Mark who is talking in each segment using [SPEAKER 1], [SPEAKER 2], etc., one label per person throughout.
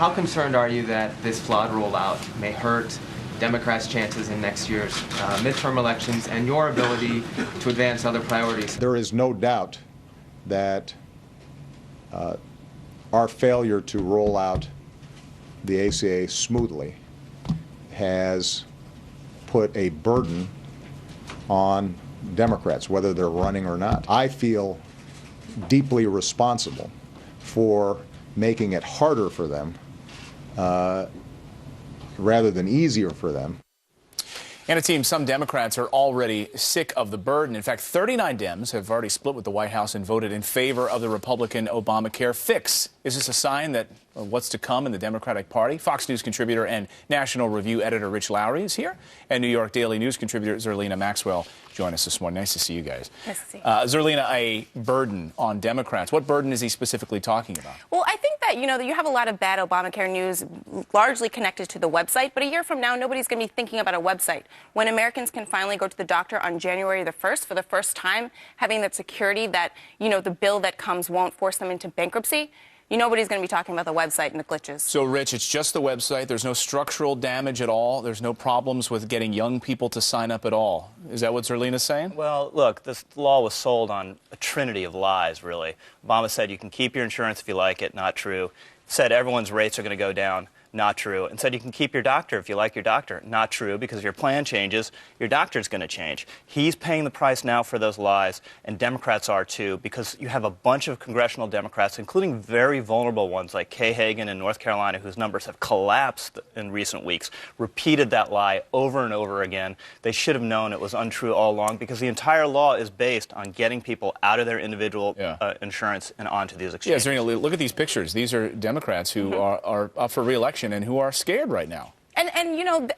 [SPEAKER 1] How concerned are you that this flawed rollout may hurt Democrats' chances in next year's midterm elections and your ability to advance other priorities?
[SPEAKER 2] There is no doubt that our failure to roll out the ACA smoothly has put a burden on Democrats, whether they're running or not. I feel deeply responsible for making it harder for them rather than easier for them.
[SPEAKER 3] And a team, some Democrats are already sick of the burden. In fact, 39 Dems have already split with the White House and voted in favor of the Republican Obamacare fix. Is this a sign that what's to come in the Democratic Party? Fox News contributor and National Review editor Rich Lowry is here, and New York Daily News contributor Zerlina Maxwell join us this morning. Nice to see you guys.
[SPEAKER 4] Nice to see you.
[SPEAKER 3] Zerlina, a burden on Democrats. What burden is he specifically talking about?
[SPEAKER 4] Well, I think that, that you have a lot of bad Obamacare news largely connected to the website, but a year from now, nobody's going to be thinking about a website. When Americans can finally go to the doctor on January the 1st for the first time, having that security that, the bill that comes won't force them into bankruptcy, nobody's going to be talking about the website and the glitches.
[SPEAKER 3] So, Rich, it's just the website. There's no structural damage at all. There's no problems with getting young people to sign up at all. Is that what Zerlina's saying?
[SPEAKER 5] Well, look, this law was sold on a trinity of lies, really. Obama said you can keep your insurance if you like it. Not true. Said everyone's rates are going to go down. Not true. And said you can keep your doctor if you like your doctor. Not true, because if your plan changes, your doctor's going to change. He's paying the price now for those lies, and Democrats are too, because you have a bunch of congressional Democrats, including very vulnerable ones like Kay Hagan in North Carolina, whose numbers have collapsed in recent weeks, repeated that lie over and over again. They should have known it was untrue all along, because the entire law is based on getting people out of their individual insurance and onto these exchanges.
[SPEAKER 3] Yeah, Zerlina, look at these pictures. These are Democrats who are up for re-election and who are scared right now.
[SPEAKER 4] And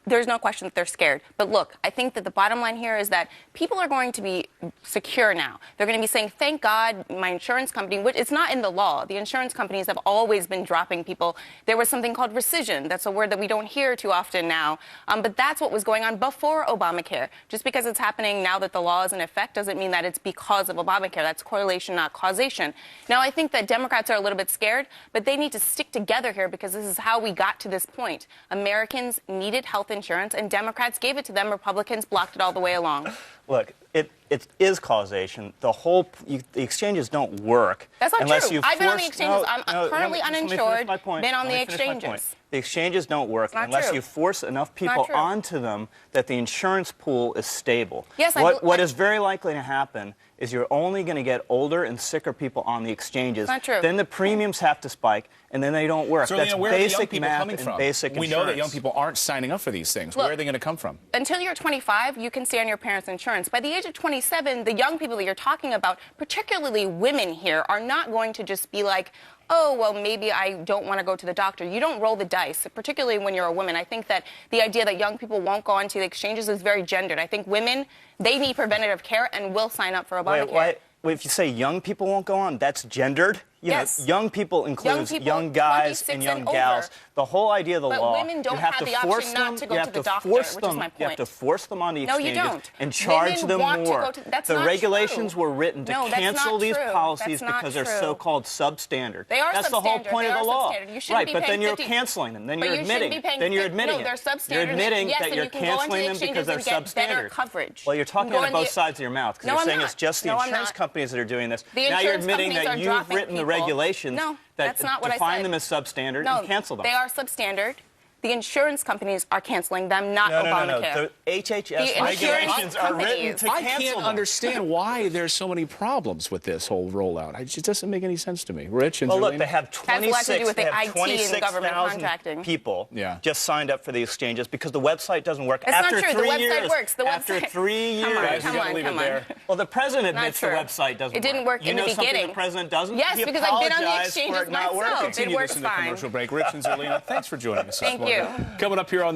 [SPEAKER 4] there's no question that they're scared. But look, I think that the bottom line here is that people are going to be secure now. They're going to be saying, thank God my insurance company, which it's not in the law. The insurance companies have always been dropping people. There was something called rescission. That's a word that we don't hear too often now. But that's what was going on before Obamacare. Just because it's happening now that the law is in effect doesn't mean that it's because of Obamacare. That's correlation, not causation. Now, I think that Democrats are a little bit scared, but they need to stick together here because this is how we got to this point. Americans needed health insurance, and Democrats gave it to them. Republicans blocked it all the way along.
[SPEAKER 5] Look, it is causation. The exchanges don't work.
[SPEAKER 4] That's not
[SPEAKER 5] unless
[SPEAKER 4] true.
[SPEAKER 5] You
[SPEAKER 4] I've been on the exchanges. I'm currently uninsured, been on the exchanges.
[SPEAKER 5] The exchanges don't work unless you force enough people onto them that the insurance pool is stable.
[SPEAKER 4] Yes,
[SPEAKER 5] what is very likely to happen is you're only going to get older and sicker people on the exchanges.
[SPEAKER 4] Not true.
[SPEAKER 5] Then the premiums have to spike, and then they don't work.
[SPEAKER 3] So,
[SPEAKER 5] that's
[SPEAKER 3] where
[SPEAKER 5] basic
[SPEAKER 3] are the young people
[SPEAKER 5] math
[SPEAKER 3] coming
[SPEAKER 5] and
[SPEAKER 3] from?
[SPEAKER 5] basic
[SPEAKER 3] We
[SPEAKER 5] insurance.
[SPEAKER 3] know that young people aren't signing up for these things.
[SPEAKER 4] Look,
[SPEAKER 3] where are they going to come from?
[SPEAKER 4] Until you're 25, you can stay on your parents' insurance. By the age of 27, the young people that you're talking about, particularly women here, are not going to just be like, oh, well, maybe I don't want to go to the doctor. You don't roll the dice, particularly when you're a woman. I think that the idea that young people won't go onto the exchanges is very gendered. I think women, they need preventative care and will sign up for Obamacare.
[SPEAKER 5] Wait, if you say young people won't go on, that's gendered?
[SPEAKER 4] Yes.
[SPEAKER 5] Young people includes young guys and young gals. The whole idea of the law,
[SPEAKER 4] women don't have the option not to go to the doctor, which is my point.
[SPEAKER 5] You have to force them on the exchanges and
[SPEAKER 4] Women
[SPEAKER 5] charge them more.
[SPEAKER 4] That's
[SPEAKER 5] the
[SPEAKER 4] not
[SPEAKER 5] regulations
[SPEAKER 4] true.
[SPEAKER 5] were written to cancel these policies because they're so-called substandard.
[SPEAKER 4] They are
[SPEAKER 5] That's the whole point of the law.
[SPEAKER 4] Right,
[SPEAKER 5] but then you're canceling them. Then you're admitting it. Then you're admitting it.
[SPEAKER 4] No, they're substandard.
[SPEAKER 5] You're admitting that you're canceling them because they're substandard. Well, you're talking out of both sides of your mouth because you're saying it's just the insurance companies that are doing this. Now you're admitting that you've written the regulations that define them as substandard and cancel them.
[SPEAKER 4] They are substandard. The insurance companies are canceling them, not Obamacare.
[SPEAKER 5] No. The HHS regulations are written to cancel
[SPEAKER 3] I can't understand why there's so many problems with this whole rollout. It just doesn't make any sense to me. Rich and
[SPEAKER 5] Well, look, they have
[SPEAKER 4] 26,000
[SPEAKER 5] people just signed up for the exchanges because the website doesn't work.
[SPEAKER 4] It's
[SPEAKER 5] after
[SPEAKER 4] not true.
[SPEAKER 5] 3
[SPEAKER 4] The
[SPEAKER 5] years,
[SPEAKER 4] website works.
[SPEAKER 5] After 3 years.
[SPEAKER 4] Come on.
[SPEAKER 5] Well, the president admits the website doesn't work.
[SPEAKER 4] It didn't work in the beginning.
[SPEAKER 5] You know something the president doesn't?
[SPEAKER 4] Yes, because I've been on the exchanges myself.
[SPEAKER 3] Continue this in the commercial break. Rich and Zerlina, thanks for joining us this morning.
[SPEAKER 4] Thank you.
[SPEAKER 3] Coming up here on